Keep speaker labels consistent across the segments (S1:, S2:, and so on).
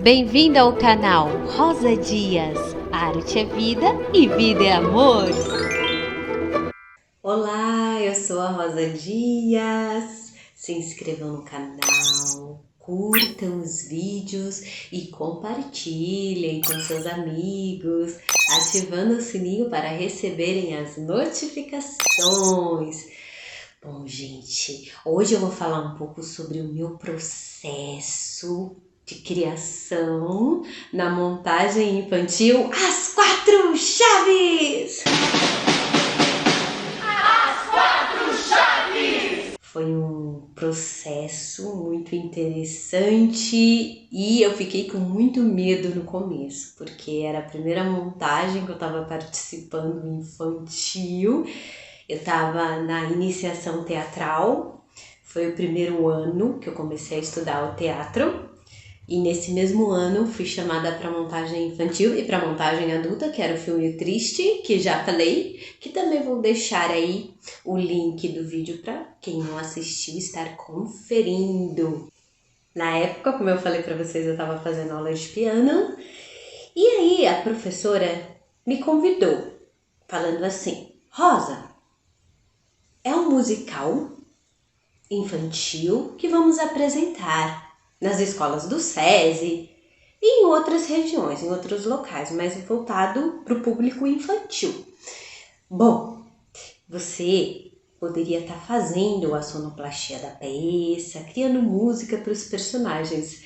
S1: Bem-vindo ao canal Rosa Dias. Arte é vida e vida é amor. Olá, eu sou a Rosa Dias. Se inscrevam no canal, curtam os vídeos e compartilhem com seus amigos, ativando o sininho para receberem as notificações. Bom, gente, hoje eu vou falar um pouco sobre o meu processo de criação na montagem infantil As Quatro Chaves!
S2: As Quatro Chaves!
S1: Foi um processo muito interessante e eu fiquei com muito medo no começo, porque era a primeira montagem que eu estava participando infantil. Eu estava na iniciação teatral, foi o primeiro ano que eu comecei a estudar o teatro. E nesse mesmo ano fui chamada para montagem infantil e para montagem adulta, que era o filme Triste, que já falei, que também vou deixar aí o link do vídeo para quem não assistiu estar conferindo. Na época, como eu falei para vocês, eu estava fazendo aula de piano e aí a professora me convidou, falando assim: Rosa, é um musical infantil que vamos apresentar nas escolas do SESI e em outras regiões, em outros locais, mas voltado para o público infantil. Bom, você poderia estar fazendo a sonoplastia da peça, criando música para os personagens.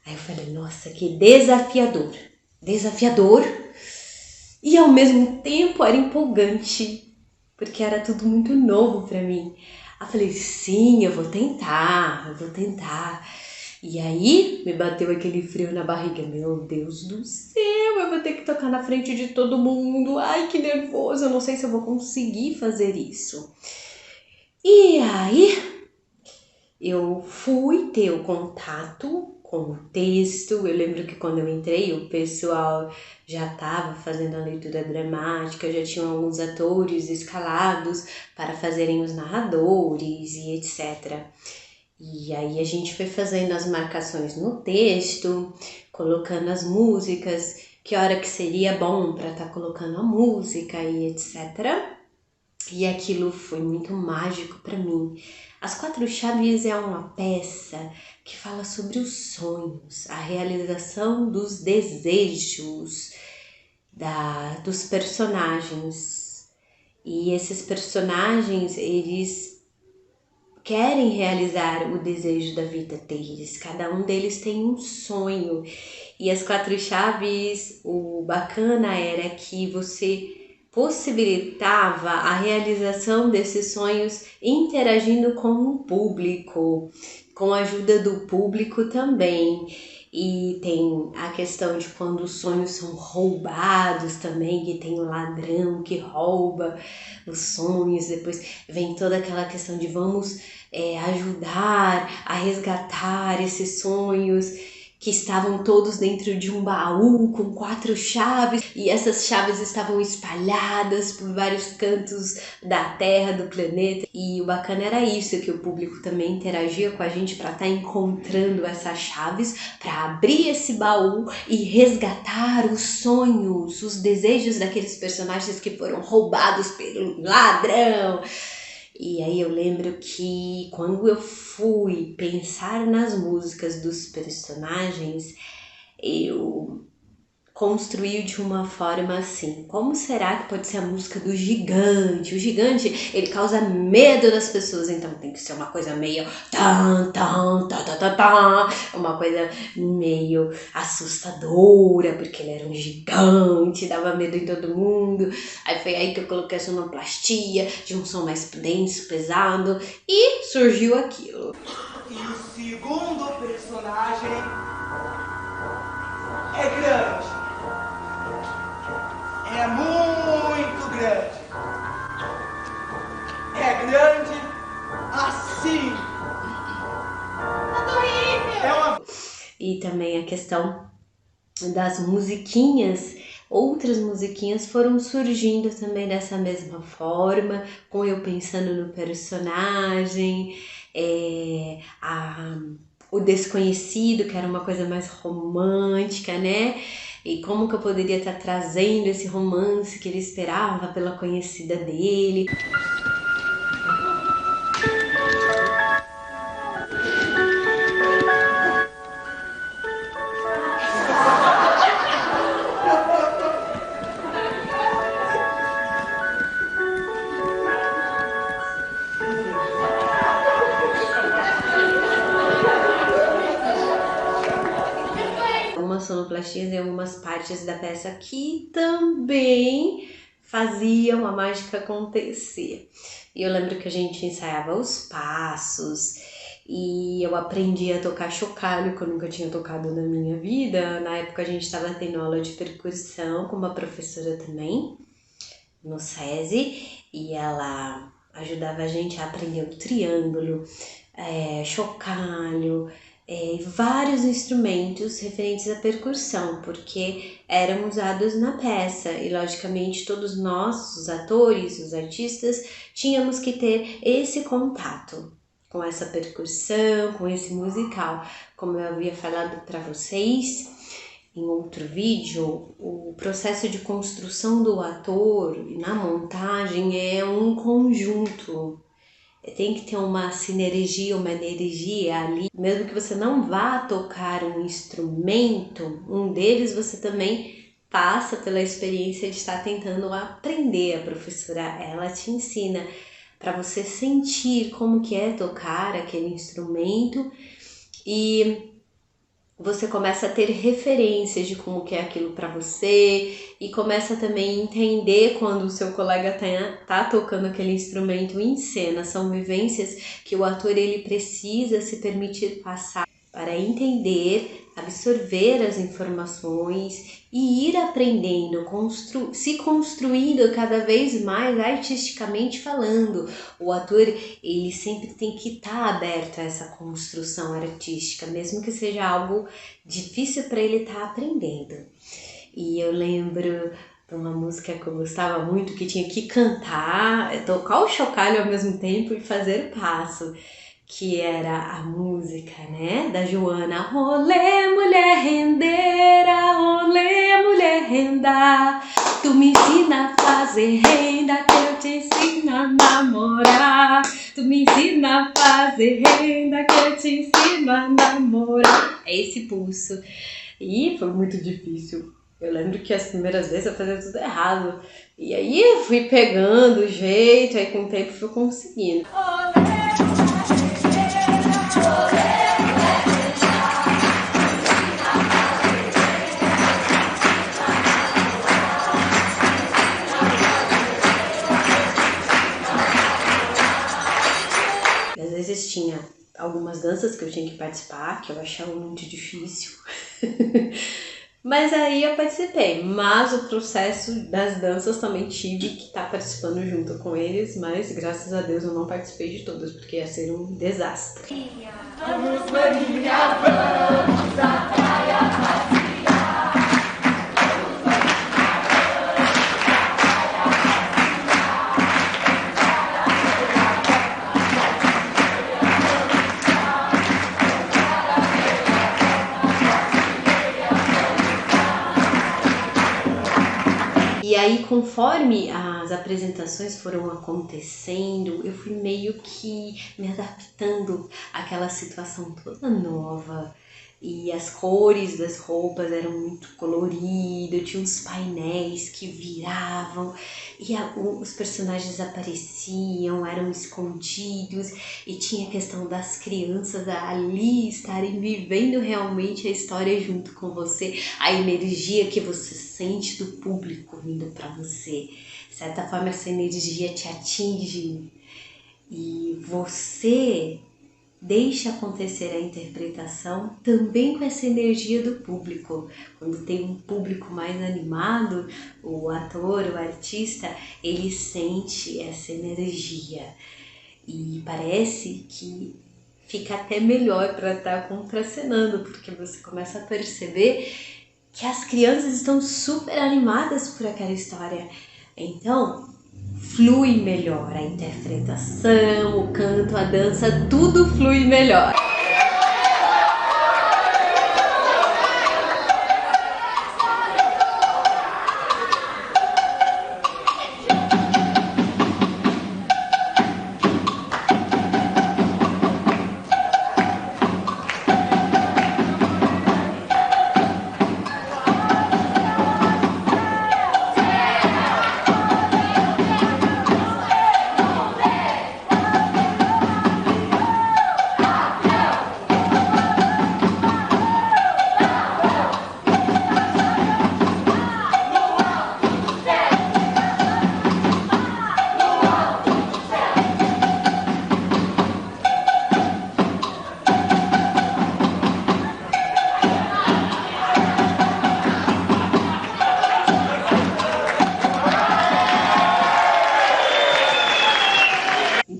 S1: Aí eu falei, nossa, que desafiador! Desafiador e ao mesmo tempo era empolgante, porque era tudo muito novo para mim. Aí eu falei, sim, eu vou tentar. E aí me bateu aquele frio na barriga. Meu Deus do céu, eu vou ter que tocar na frente de todo mundo. Ai, que nervoso, eu não sei se eu vou conseguir fazer isso. E aí eu fui ter o contato com o texto. Eu lembro que quando eu entrei, o pessoal já estava fazendo a leitura dramática, já tinham alguns atores escalados para fazerem os narradores e etc. E aí a gente foi fazendo as marcações no texto, colocando as músicas, que hora que seria bom para estar colocando a música e etc. E aquilo foi muito mágico para mim. As Quatro Chaves é uma peça que fala sobre os sonhos, a realização dos desejos dos personagens. E esses personagens, eles querem realizar o desejo da vida deles. Cada um deles tem um sonho. E as Quatro Chaves, o bacana era que você possibilitava a realização desses sonhos interagindo com o público, com a ajuda do público também. E tem a questão de quando os sonhos são roubados também, que tem o ladrão que rouba os sonhos, depois vem toda aquela questão de vamos ajudar a resgatar esses sonhos que estavam todos dentro de um baú com 4 chaves e essas chaves estavam espalhadas por vários cantos da Terra, do planeta. E o bacana era isso, que o público também interagia com a gente para estar encontrando essas chaves, para abrir esse baú e resgatar os sonhos, os desejos daqueles personagens que foram roubados pelo ladrão. E aí eu lembro que quando eu fui pensar nas músicas dos personagens, eu construí de uma forma assim, como será que pode ser a música do gigante? O gigante, ele causa medo das pessoas, então tem que ser uma coisa meio tan, tan, tan, tan, tan, tan, uma coisa meio assustadora, porque ele era um gigante, dava medo em todo mundo. Aí foi aí que eu coloquei a sonoplastia, de um som mais denso, pesado, e surgiu aquilo.
S2: E o segundo personagem é grande. É muito grande. É grande assim.
S1: E também a questão das musiquinhas, outras musiquinhas foram surgindo também dessa mesma forma, com eu pensando no personagem, o desconhecido, que era uma coisa mais romântica, né? E como que eu poderia estar trazendo esse romance que ele esperava pela conhecida dele. Algumas sonoplastias em algumas partes da peça que também faziam a mágica acontecer. E eu lembro que a gente ensaiava os passos e eu aprendi a tocar chocalho, que eu nunca tinha tocado na minha vida. Na época a gente estava tendo aula de percussão com uma professora também, no SESI, e ela ajudava a gente a aprender o triângulo, chocalho, vários instrumentos referentes à percussão, porque eram usados na peça e logicamente todos nós, os atores, os artistas, tínhamos que ter esse contato com essa percussão, com esse musical. Como eu havia falado para vocês em outro vídeo, o processo de construção do ator na montagem é um conjunto. Tem que ter uma sinergia, uma energia ali. Mesmo que você não vá tocar um instrumento, um deles você também passa pela experiência de estar tentando aprender. A professora, ela te ensina para você sentir como que é tocar aquele instrumento e você começa a ter referências de como que é aquilo para você e começa também a entender quando o seu colega tá tocando aquele instrumento em cena. São vivências que o ator ele precisa se permitir passar para entender, absorver as informações e ir aprendendo, se construindo cada vez mais artisticamente falando. O ator ele sempre tem que estar aberto a essa construção artística, mesmo que seja algo difícil para ele estar aprendendo. E eu lembro de uma música que eu gostava muito, que tinha que cantar, tocar o chocalho ao mesmo tempo e fazer passo, que era a música, né, da Joana. Rolê, mulher rendeira, rolê, mulher renda, tu me ensina a fazer renda, que eu te ensino a namorar. Tu me ensina a fazer renda, que eu te ensino a namorar. É esse pulso. E foi muito difícil. Eu lembro que as primeiras vezes eu fazia tudo errado. E aí eu fui pegando o jeito, aí com o tempo fui conseguindo. Às vezes tinha algumas danças que eu tinha que participar, que eu achava muito difícil. Mas aí eu participei, mas o processo das danças também tive que estar participando junto com eles, mas graças a Deus eu não participei de todas, porque ia ser um desastre.
S2: Vamos, Maria, vamos à praia passear.
S1: E aí, conforme as apresentações foram acontecendo, eu fui meio que me adaptando àquela situação toda nova. E as cores das roupas eram muito coloridas, tinha uns painéis que viravam e os personagens apareciam, eram escondidos e tinha a questão das crianças ali estarem vivendo realmente a história junto com você, a energia que você sente do público vindo para você. De certa forma, essa energia te atinge e você deixa acontecer a interpretação também com essa energia do público. Quando tem um público mais animado, o ator, o artista, ele sente essa energia e parece que fica até melhor para estar contracenando, porque você começa a perceber que as crianças estão super animadas por aquela história. Então, flui melhor a interpretação, o canto, a dança, tudo flui melhor.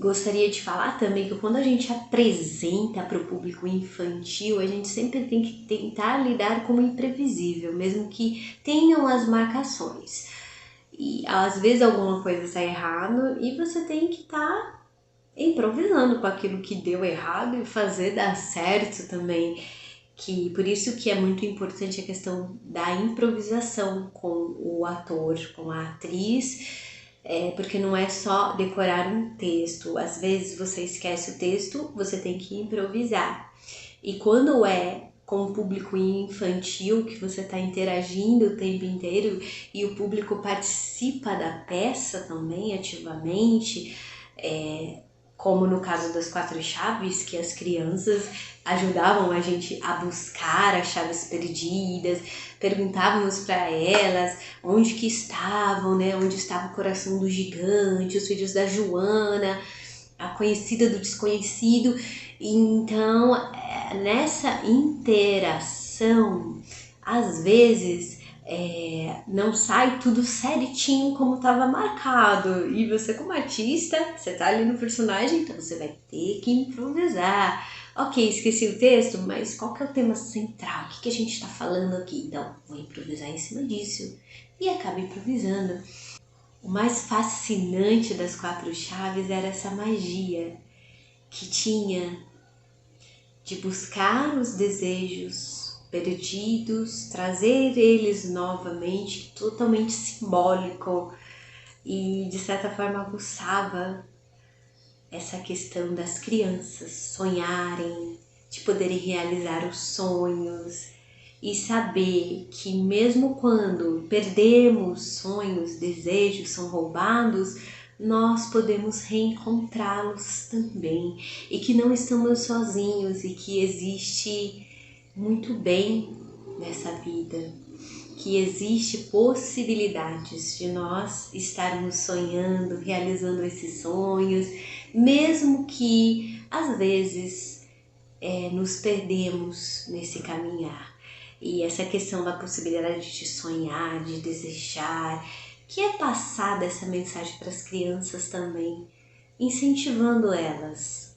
S1: gostaria de falar também que quando a gente apresenta para o público infantil, a gente sempre tem que tentar lidar com o imprevisível, mesmo que tenham as marcações. E às vezes alguma coisa sai errado e você tem que estar improvisando com aquilo que deu errado e fazer dar certo também. Que por isso que é muito importante a questão da improvisação com o ator, com a atriz, porque não é só decorar um texto. Às vezes você esquece o texto, você tem que improvisar. E quando é com o público infantil, que você está interagindo o tempo inteiro e o público participa da peça também ativamente, como no caso das 4 chaves, que as crianças ajudavam a gente a buscar as chaves perdidas, perguntávamos para elas onde que estavam, né? Onde estava o coração do gigante, os filhos da Joana, a conhecida do desconhecido. Então, nessa interação, às vezes não sai tudo certinho como estava marcado. E você, como artista, você tá ali no personagem, então você vai ter que improvisar. Ok, esqueci o texto, mas qual que é o tema central? O que a gente está falando aqui? Então, vou improvisar em cima disso. E acaba improvisando. O mais fascinante das 4 chaves era essa magia que tinha de buscar os desejos perdidos, trazer eles novamente, totalmente simbólico, e de certa forma aguçava essa questão das crianças sonharem, de poderem realizar os sonhos e saber que mesmo quando perdemos sonhos, desejos são roubados, nós podemos reencontrá-los também e que não estamos sozinhos e que existe muito bem nessa vida, que existe possibilidades de nós estarmos sonhando, realizando esses sonhos, mesmo que às vezes nos perdemos nesse caminhar. E essa questão da possibilidade de sonhar, de desejar, que é passada essa mensagem para as crianças também, incentivando elas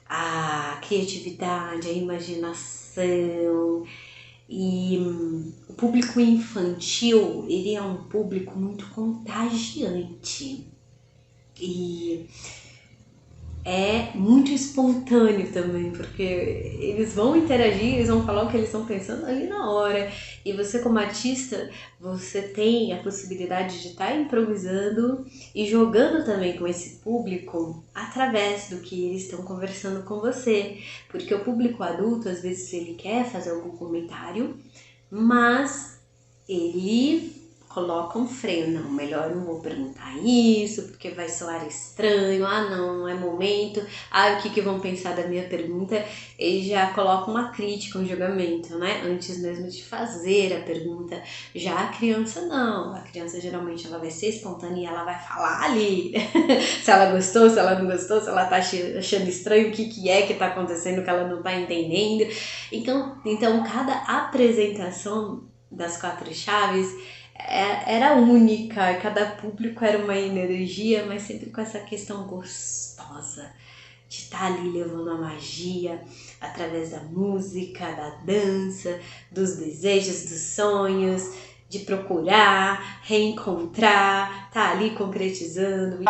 S1: a criatividade, a imaginação. E o público infantil, ele é um público muito contagiante e é muito espontâneo também, porque eles vão interagir, eles vão falar o que eles estão pensando ali na hora. E você, como artista, você tem a possibilidade de estar improvisando e jogando também com esse público através do que eles estão conversando com você. Porque o público adulto, às vezes, ele quer fazer algum comentário, mas ele coloca um freio. Não, melhor não vou perguntar isso, porque vai soar estranho. Ah, não é momento. Ah, o que vão pensar da minha pergunta? Ele já coloca uma crítica, um julgamento, né? Antes mesmo de fazer a pergunta. Já a criança não. A criança geralmente ela vai ser espontânea e ela vai falar ali. Se ela gostou, se ela não gostou, se ela tá achando estranho, o que é que tá acontecendo que ela não tá entendendo. Então cada apresentação das 4 chaves era única, cada público era uma energia, mas sempre com essa questão gostosa de estar ali levando a magia através da música, da dança, dos desejos, dos sonhos, de procurar, reencontrar, tá ali concretizando.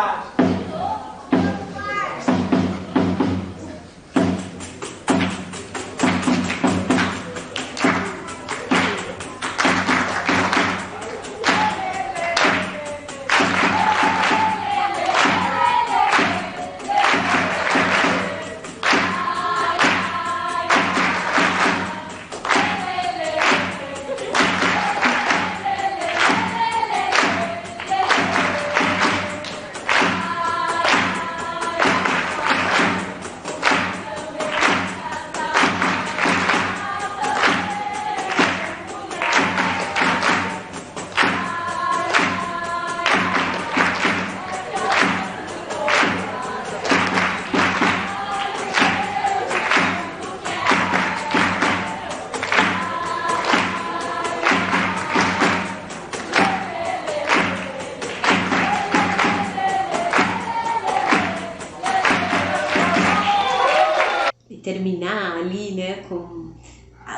S1: terminar ali, né, com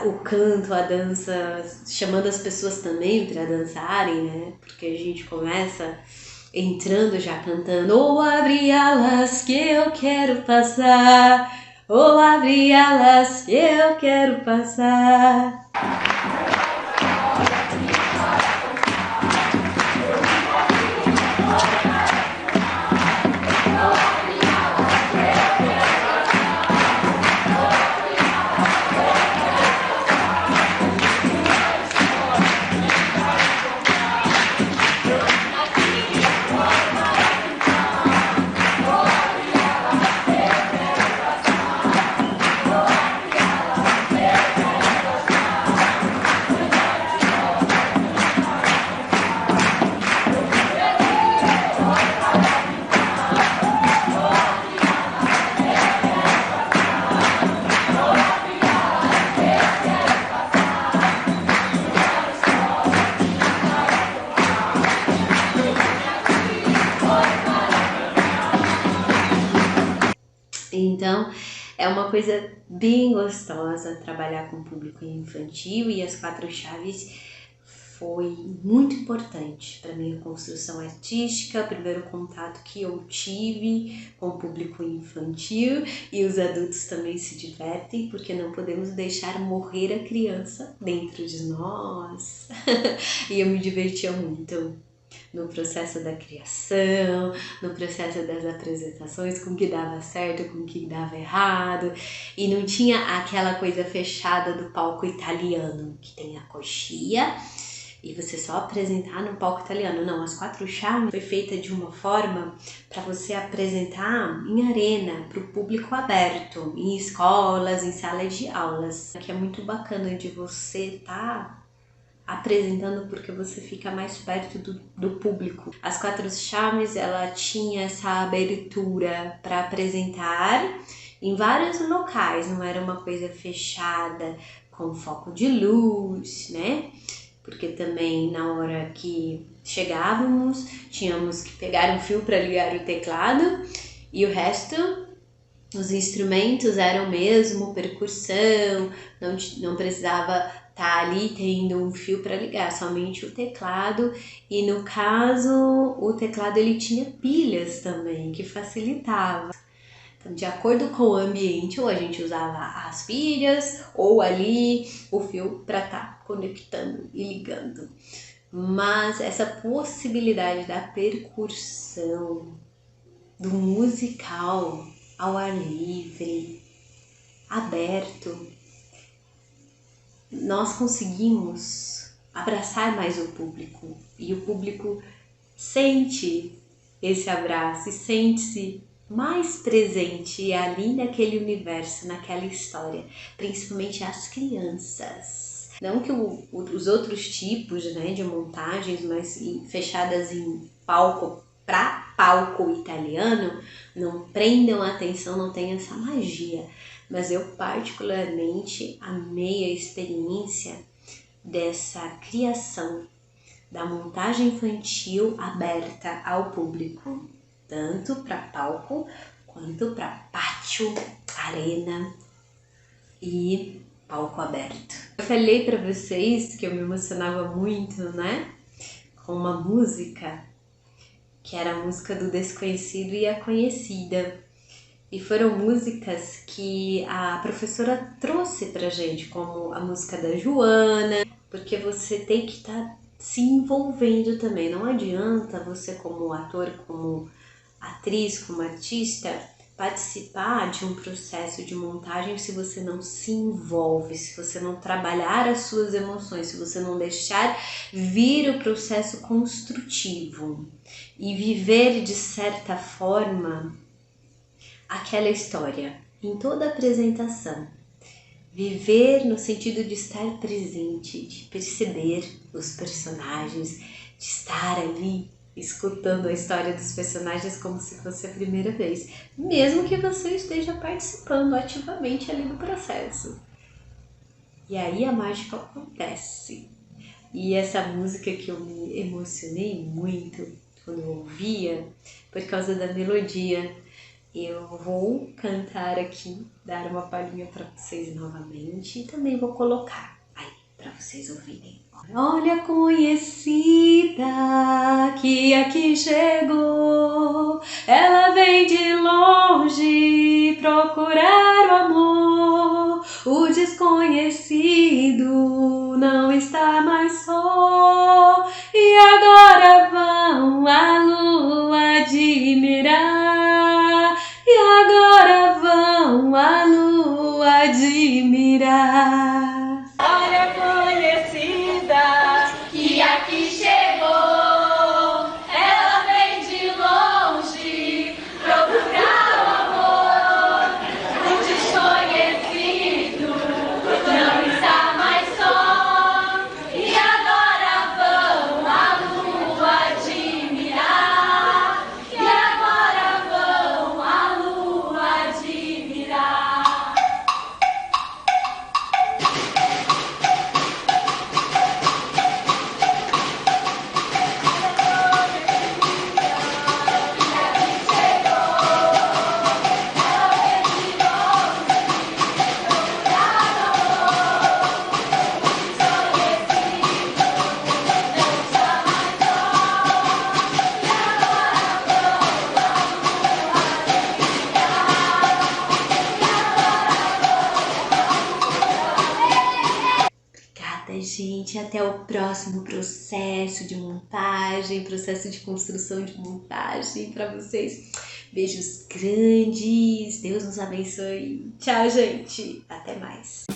S1: o canto, a dança, chamando as pessoas também para dançarem, né, porque a gente começa entrando já cantando: oh, abre alas que eu quero passar, oh, abre alas que eu quero passar. Então, é uma coisa bem gostosa trabalhar com o público infantil, e as quatro chaves foi muito importante para minha construção artística, o primeiro contato que eu tive com o público infantil, e os adultos também se divertem, porque não podemos deixar morrer a criança dentro de nós. E eu me divertia muito no processo da criação, no processo das apresentações, com o que dava certo, com o que dava errado, e não tinha aquela coisa fechada do palco italiano, que tem a coxia, e você só apresentar no palco italiano. Não, as quatro chaves foi feita de uma forma para você apresentar em arena, para o público aberto, em escolas, em salas de aulas, que é muito bacana de você estar apresentando, porque você fica mais perto do público. As quatro chaves, ela tinha essa abertura para apresentar em vários locais, não era uma coisa fechada com foco de luz, né? Porque também na hora que chegávamos, tínhamos que pegar um fio para ligar o teclado, e o resto, os instrumentos eram mesmo percussão, não precisava estar ali tendo um fio para ligar, somente o teclado. E no caso, o teclado ele tinha pilhas também, que facilitava. Então, de acordo com o ambiente, ou a gente usava as pilhas, ou ali o fio para estar conectando e ligando. Mas essa possibilidade da percussão, do musical ao ar livre, aberto, nós conseguimos abraçar mais o público, e o público sente esse abraço e sente-se mais presente ali naquele universo, naquela história, principalmente as crianças. Não que os outros tipos, né, de montagens mais fechadas em palco, para palco italiano, não prendam a atenção, não tem essa magia. Mas eu particularmente amei a experiência dessa criação da montagem infantil aberta ao público, tanto para palco quanto para pátio, arena e palco aberto. Eu falei para vocês que eu me emocionava muito, né, com uma música que era a música do Desconhecido e a Conhecida. E foram músicas que a professora trouxe pra gente, como a música da Joana, porque você tem que estar se envolvendo também. Não adianta você, como ator, como atriz, como artista, participar de um processo de montagem se você não se envolve, se você não trabalhar as suas emoções, se você não deixar vir o processo construtivo e viver de certa forma aquela história em toda a apresentação. Viver no sentido de estar presente, de perceber os personagens, de estar ali escutando a história dos personagens como se fosse a primeira vez, mesmo que você esteja participando ativamente ali do processo. E aí a mágica acontece. E essa música que eu me emocionei muito quando eu ouvia, por causa da melodia, eu vou cantar aqui, dar uma palhinha para vocês novamente e também vou colocar aí para vocês ouvirem. Olha a conhecida que aqui chegou, ela vem de longe procurar o amor. O desconhecido não está mais só, e agora vão a lua admirar, e agora vão a lua admirar.
S2: Olha a conhecida que aqui chegou, ela vem de longe procurar o amor. O desconhecido não está mais só, e agora vão a lua admirar, e agora vão a lua admirar.
S1: Obrigada, gente. Até o próximo processo de montagem, processo de construção de montagem para vocês. Beijos grandes. Deus nos abençoe. Tchau, gente. Até mais.